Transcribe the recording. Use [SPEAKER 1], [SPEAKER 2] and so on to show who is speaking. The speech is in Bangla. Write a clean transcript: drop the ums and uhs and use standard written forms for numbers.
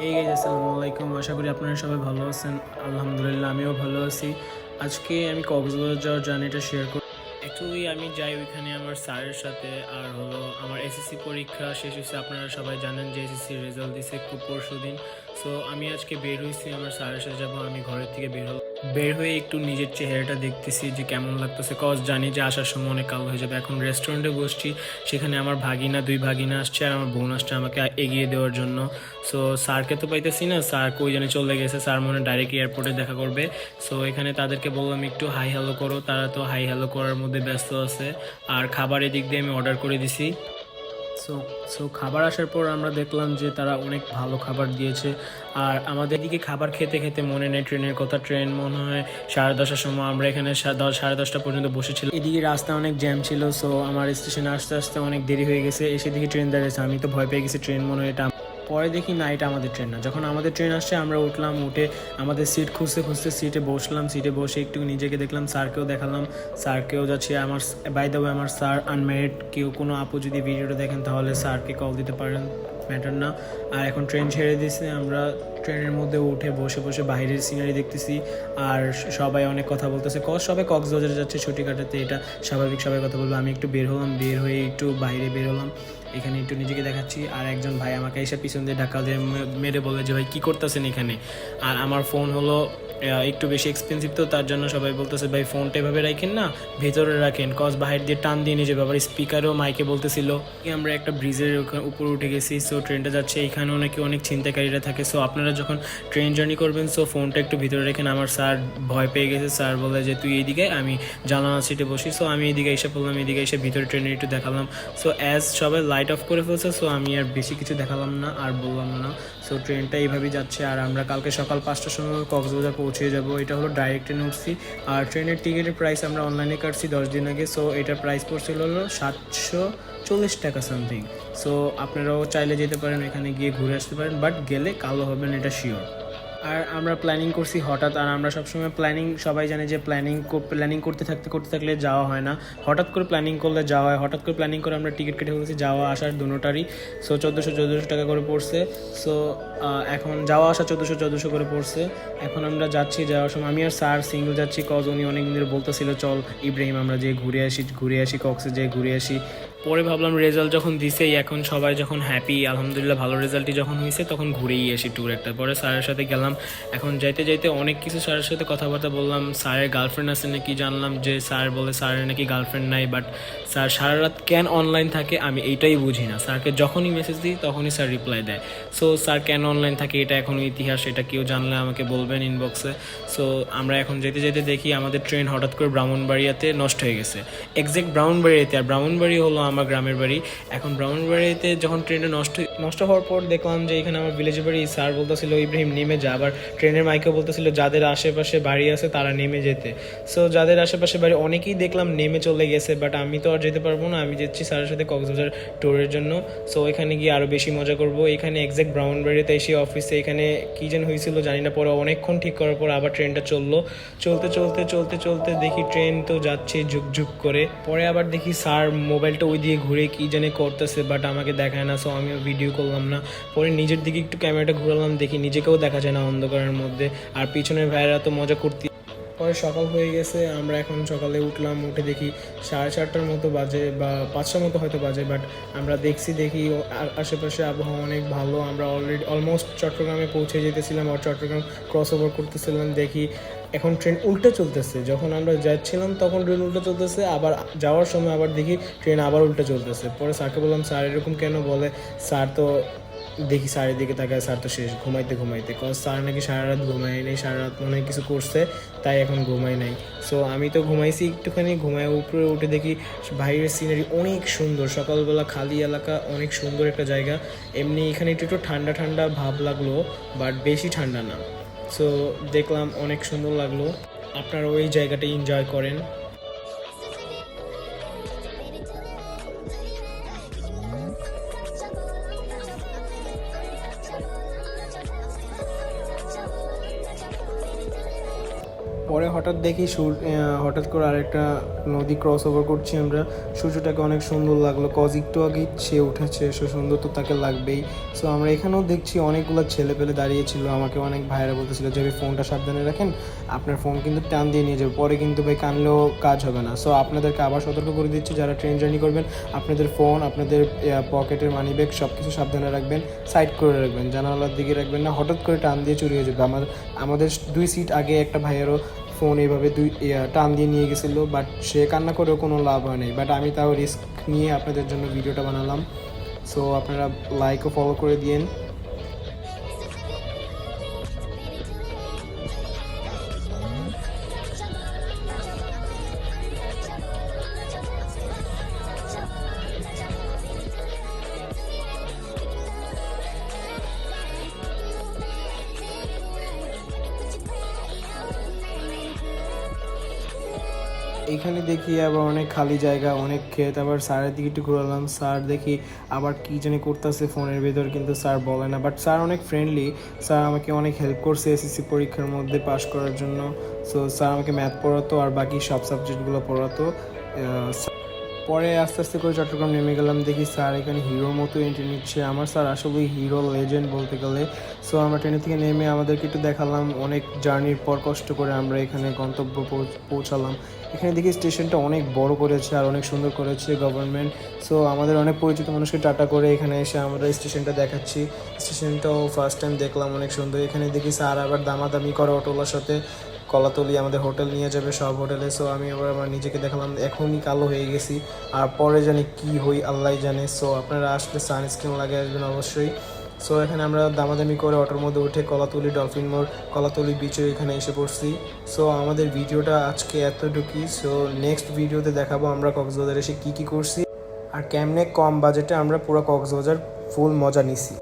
[SPEAKER 1] এই গাইজ আসসালামু আলাইকুম। আশা করি আপনারা সবাই ভালো আছেন। আলহামদুলিল্লাহ আমিও ভালো আছি। আজকে আমি কক্সবাজার যাওয়ার জার্নিটা শেয়ার করি। অ্যাকচুয়ালি আমি যাই ওইখানে আমার স্যারের সাথে, আর হলো আমার এসএসসি পরীক্ষা শেষ হয়েছে। আপনারা সবাই জানেন যে এসএসসি রেজাল্ট দিছে খুব পরশু দিন। সো আমি আজকে বের হয়েছি আমার স্যারের সাথে যাবো। আমি ঘরের থেকে বের হয়ে একটু নিজের চেহারাটা দেখতেছি যে কেমন লাগতেছে, কজ জানি যে আসার সময় অনেক কালো হয়ে যাবে। এখন রেস্টুরেন্টে বসছি, সেখানে আমার দুই ভাগিনা আসছে আর আমার বোন আসছে আমাকে এগিয়ে দেওয়ার জন্য। সো স্যারকে তো পাইতেছি না, স্যার কই জানে চলে গেছে। স্যার মনে ডাইরেক্ট এয়ারপোর্টে দেখা করবে। সো এখানে তাদেরকে বললাম একটু হাই হ্যালো করো, তারা তো হাই হ্যালো করার মধ্যে ব্যস্ত আছে। আর খাবার এদিক দিয়ে আমি অর্ডার করে দিছি। সো সো খাবার আসার পর আমরা দেখলাম যে তারা অনেক ভালো খাবার দিয়েছে। আর আমাদের দিকে খাবার খেতে খেতে মনে নেই ট্রেনের কথা। ট্রেন মনে হয় 10:30টার সময়। আমরা এখানে 10:30 পর্যন্ত বসেছিলাম। এদিকে রাস্তা অনেক জ্যাম ছিল। সো আমার স্টেশনে আসতে আসতে অনেক দেরি হয়ে গেছে। এসে দেখি ট্রেন দাঁড়িয়েছে। আমি তো ভয় পেয়ে গেছি, ট্রেন মনে হয় এটা। পরে দেখি না, এটা আমাদের ট্রেন না। যখন আমাদের ট্রেন আসছে আমরা উঠলাম, উঠে আমাদের সিট খুঁজতে খুঁজতে সিটে বসলাম। সিটে বসে একটু নিজেকে দেখলাম, স্যারকেও দেখালাম। স্যারকেও যাচ্ছে আমার, বাই দ্য ওয়ে আমার স্যার আনম্যারিড। কেউ কোনো আপু যদি ভিডিওটা দেখেন তাহলে স্যারকে কল দিতে পারেন, ম্যাটার না। আর এখন ট্রেন ছেড়ে দিয়েছে, আমরা ট্রেনের মধ্যে উঠে বসে বসে বাইরের সিনারি দেখতেছি। আর সবাই অনেক কথা বলতেছে, সবাই কক্সবাজারে যাচ্ছে ছুটি কাটাতে, এটা স্বাভাবিক, সবাই কথা বলবো। আমি একটু বের হলাম, বের হয়ে একটু বাইরে বের হলাম, এখানে একটু নিজেকে দেখাচ্ছি। আর একজন ভাই আমাকে এসে পিছন দিয়ে ঢাকা দিয়ে মেরে বলে যে ভাই কী করতেছেন এখানে। আর আমার ফোন হলো একটু বেশি এক্সপেন্সিভ, তো তার জন্য সবাই বলতেছে ভাই ফোনটা এভাবে রাখেন না, ভেতরে রাখেন, কজ বাহির দিয়ে টান দিয়ে নিয়ে যাবে। আবার স্পিকারও মাইকে বলতেছিল। আমরা একটা ব্রিজের উপরে উঠে গেছি। সো ট্রেনটা যাচ্ছে, এখানেও নাকি অনেক ছিনতাইকারীরা থাকে। সো আপনারা যখন ট্রেন জার্নি করবেন সো ফোনটা একটু ভিতরে রেখেন। আমার স্যার ভয় পেয়ে গেছে। স্যার বলে যে তুই এইদিকে, আমি জানালা সিটে বসি। সো আমি এদিকে এসে পড়লাম, এদিকে এসে ভিতরে ট্রেনে একটু দেখালাম। সো অ্যাজ সবাই লাইট অফ করে ফেলছে, সো আমি আর বেশি কিছু দেখালাম না আর বললাম না। সো ট্রেনটা এইভাবেই যাচ্ছে। আর আমরা কালকে সকাল 5টার সময় কক্সবাজার পৌঁছে যাব। এটা হলো ডাইরেক্ট ট্রেন উঠছি। আর ট্রেনের টিকিটের প্রাইস আমরা অনলাইনে কাটছি 10 দিন আগে। সো এটার প্রাইস পড়ছিল হলো 740 টাকা সামথিং। সো আপনারাও চাইলে যেতে পারেন, এখানে গিয়ে ঘুরে আসতে পারেন, বাট গেলে কালো হবেন, এটা শিওর। আর আমরা প্ল্যানিং করছি হঠাৎ। আর আমরা সবসময় সবাই জানে যে প্ল্যানিং করতে থাকলে যাওয়া হয় না। হঠাৎ করে প্ল্যানিং করলে যাওয়া হয়। হঠাৎ করে প্ল্যানিং করে আমরা টিকিট কেটে ফেলেছি যাওয়া আসার দুটোটারই। সো 1400 টাকা করে পড়ছে। সো এখন যাওয়া আসা 1400 করে পড়ছে। এখন আমরা যাচ্ছি, যাওয়ার সময় আমি আর স্যার সিঙ্গেল যাচ্ছি, কজ উনি অনেকদিন ধরে বলতেছিল চল ইব্রাহিম আমরা যে ঘুরে আসি কক্সে যেয়ে ঘুরে আসি। পরে ভাবলাম রেজাল্ট যখন দিছেই, এখন সবাই যখন হ্যাপি, আলহামদুলিল্লাহ ভালো রেজাল্টই যখন হয়েছে, তখন ঘুরেই আসি ট্যুর একটা। পরে স্যারের সাথে গেলাম। এখন যাইতে যাইতে অনেক কিছু স্যারের সাথে কথাবার্তা বললাম। স্যারের গার্লফ্রেন্ড আছে নাকি জানলাম, যে স্যার বলে স্যারের নাকি গার্লফ্রেন্ড নাই। বাট স্যার সারা রাত কেন অনলাইন থাকে আমি এইটাই বুঝি না। স্যারকে যখনই মেসেজ দিই তখনই স্যার রিপ্লাই দেয়। সো স্যার কেন অনলাইন থাকে এটা এখনও ইতিহাস, এটা কেউ জানলে আমাকে বলবেন ইনবক্সে। সো আমরা এখন যেতে যেতে দেখি আমাদের ট্রেন হঠাৎ করে ব্রাহ্মণবাড়িয়াতে নষ্ট হয়ে গেছে। এক্স্যাক্ট ব্রাহ্মণবাড়িয়াতে। আর ব্রাহ্মণবাড়ি হলো আমার গ্রামের বাড়ি। এখন ব্রাহ্মণবাড়িতে যখন ট্রেনটা নষ্ট হওয়ার পর দেখলাম যে এখানে আমার ভিলেজের বাড়ি। স্যার বলতেছিল ইব্রাহিম নেমে যা। আবার ট্রেনের মাইকেও বলতেছিল যাদের আশেপাশে বাড়ি আছে তারা নেমে যেতে। সো যাদের আশেপাশে বাড়ি অনেকেই দেখলাম নেমে চলে গেছে, বাট আমি তো আর যেতে পারবো না। আমি যাচ্ছি স্যারের সাথে কক্সবাজার ট্যুরের জন্য। সো এখানে গিয়ে আরও বেশি মজা করবো। এখানে এক্স্যাক্ট ব্রাহ্মণবাড়িতে এসে অফিসে এখানে কী যেন হয়েছিল জানি না। পরে অনেকক্ষণ ঠিক করার পর আবার ট্রেনটা চলতে দেখি ট্রেন তো যাচ্ছে ঝুকঝুক করে। পরে আবার দেখি স্যার মোবাইলটা ওই দিয়ে ঘুরে কী জানে করতেছে, বাট আমাকে দেখায় না। সো আমিও ভিডিও করলাম না। পরে নিজের দিকে একটু ক্যামেরাটা ঘুরালাম, দেখি নিজেকেও দেখা যায় না অন্ধকারের মধ্যে। আর পিছনের ভাইয়েরা তো মজা করতে। পরে সকাল হয়ে গেছে, আমরা এখন সকালে উঠলাম। উঠে দেখি 7:30টার মতো বাজে বা 5টার মতো হয়তো বাজে। বাট আমরা দেখি আশেপাশে আবহাওয়া অনেক ভালো। আমরা অলমোস্ট চট্টগ্রামে পৌঁছে যেতেছিলাম আর চট্টগ্রাম ক্রস ওভার করতেছিলাম। দেখি এখন ট্রেন উল্টে চলতেছে। যখন আমরা যাচ্ছিলাম তখন ট্রেন উল্টে চলতেছে, আবার যাওয়ার সময় আবার দেখি ট্রেন আবার উল্টে চলতেছে। পরে স্যারকে বললাম স্যার এরকম কেন? বলে স্যার তো দেখি স্যারের দিকে তাকায়, স্যার তো শেষ ঘুমাইতে কজ স্যার নাকি সারা রাত ঘুমায় নেই, সারা রাত মনে হয় কিছু করছে তাই এখন ঘুমায় নাই। সো আমি তো ঘুমাইছি একটুখানি। ঘুমায় উপরে উঠে দেখি বাইরের সিনারি অনেক সুন্দর। সকালবেলা খালি এলাকা, অনেক সুন্দর একটা জায়গা। এমনি এখানে একটু ঠান্ডা ঠান্ডা ভাব লাগলো, বাট বেশি ঠান্ডা না। সো দেখলাম অনেক সুন্দর লাগলো। আপনারা ওই জায়গাটা এনজয় করেন। পরে হঠাৎ দেখি হঠাৎ করে আরেকটা নদী ক্রস ওভার করছি আমরা। সূর্যটাকে অনেক সুন্দর লাগলো, কজ একটু আগে সে উঠেছে, সে সুন্দর তো তাকে লাগবেই। সো আমরা এখানেও দেখছি অনেকগুলো ছেলে পেলে দাঁড়িয়েছিল। আমাকে অনেক ভাইয়েরা বলতেছিল যে ভাই ফোনটা সাবধানে রাখেন, আপনার ফোন কিন্তু টান দিয়ে নিয়ে যাবে, পরে কিন্তু ভাই কানলেও কাজ হবে না। সো আপনাদেরকে আবার সতর্ক করে দিচ্ছি, যারা ট্রেন জার্নি করবেন আপনাদের ফোন, আপনাদের পকেটের মানি ব্যাগ সব কিছু সাবধানে রাখবেন, সাইড করে রাখবেন, জানালার দিকে রাখবেন না, হঠাৎ করে টান দিয়ে চুরি হয়ে যাবে। আমাদের 2 সিট আগে একটা ভাইয়েরও ফোন এইভাবে টান দিয়ে নিয়ে গেছিলো, বাট সে কান্না করেও কোনো লাভ হয় নাই। বাট আমি তাও রিস্ক নিয়ে আপনাদের জন্য ভিডিওটা বানালাম। সো আপনারা লাইক ও ফলো করে দিন। এইখানে দেখি আবার অনেক খালি জায়গা, অনেক ক্ষেত। আবার স্যারের দিকে একটু ঘুরালাম, স্যার দেখি আবার কী জানি করতেছে ফোনের ভিতর, কিন্তু স্যার বলে না। বাট স্যার অনেক ফ্রেন্ডলি, স্যার আমাকে অনেক হেল্প করছে এসএসসি পরীক্ষার মধ্যে পাশ করার জন্য। সো স্যার আমাকে ম্যাথ পড়াতো আর বাকি সব সাবজেক্টগুলো পড়াতো। পরে আস্তে আস্তে করে চট্টগ্রাম নেমে গেলাম, দেখি স্যার এখানে হিরোর মতো এন্ট্রি নিচ্ছে। আমার স্যার আসলে হিরো, লেজেন্ড বলতে গেলে। সো আমরা ট্রেনের থেকে নেমে আমাদেরকে একটু দেখালাম, অনেক জার্নির পর কষ্ট করে আমরা এখানে গন্তব্য পৌঁছালাম। এখানে দেখি স্টেশনটা অনেক বড় করেছে আর অনেক সুন্দর করেছে গভর্নমেন্ট। সো আমাদের অনেক পরিচিত মানুষকে টাটা করে এখানে এসে আমরা স্টেশনটা দেখাচ্ছি। স্টেশনটাও ফার্স্ট টাইম দেখলাম, অনেক সুন্দর। এখানে দেখি স্যার আবার দামাদামি করে অটোলার সাথে, কলাতলি আমাদের হোটেল নিয়ে যাবে, সব হোটেলে। সো আমি আবার আমার নিজেকে দেখালাম, এখনই কালো হয়ে গেছি, আর পরে জানি কি হই আল্লাহ জানে। সো আপনারা আসলে সানস্ক্রিন লাগিয়ে আসবেন অবশ্যই। সো এখানে আমরা দামাদামি করে অটোর মধ্যে উঠে কলাতলি ডলফিন মোড়, কলাতলি বিচে এখানে এসে পড়ছি। সো আমাদের ভিডিওটা আজকে এতটুকুই। সো নেক্সট ভিডিওতে দেখাবো আমরা কক্সবাজার এসে কী কী করছি আর কেমনে কম বাজেটে আমরা পুরো কক্সবাজার ফুল মজা নিছি।